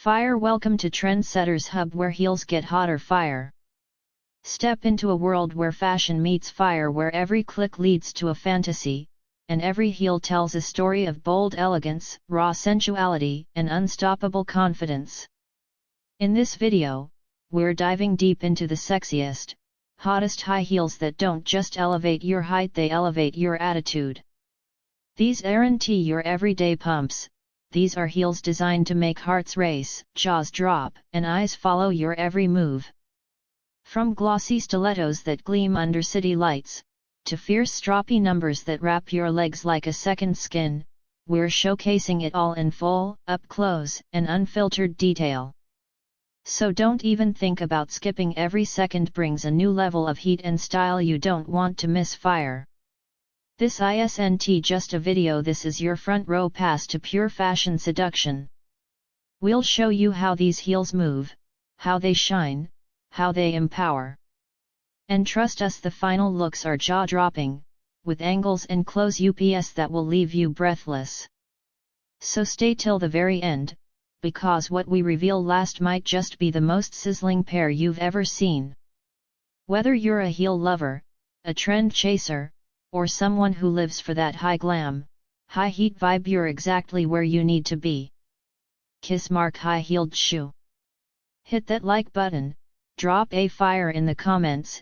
Fire. Welcome to Trendsetters Hub, where heels get hotter fire. Step into a world where fashion meets fire, where every click leads to a fantasy, and every heel tells a story of bold elegance, raw sensuality, and unstoppable confidence. In this video, we're diving deep into the sexiest, hottest high heels that don't just elevate your height, they elevate your attitude. These aren't your everyday pumps. These are heels designed to make hearts race, jaws drop, and eyes follow your every move. From glossy stilettos that gleam under city lights, to fierce stroppy numbers that wrap your legs like a second skin, we're showcasing it all in full, up-close, and unfiltered detail. So don't even think about skipping. Every second brings a new level of heat and style you don't want to miss. Fire. This isn't just a video, this is your front row pass to pure fashion seduction. We'll show you how these heels move, how they shine, how they empower. And trust us, the final looks are jaw-dropping, with angles and close-ups that will leave you breathless. So stay till the very end, because what we reveal last might just be the most sizzling pair you've ever seen. Whether you're a heel lover, a trend chaser, or someone who lives for that high glam, high heat vibe, you're exactly where you need to be. Kiss mark high-heeled shoe. Hit that like button, drop a fire in the comments,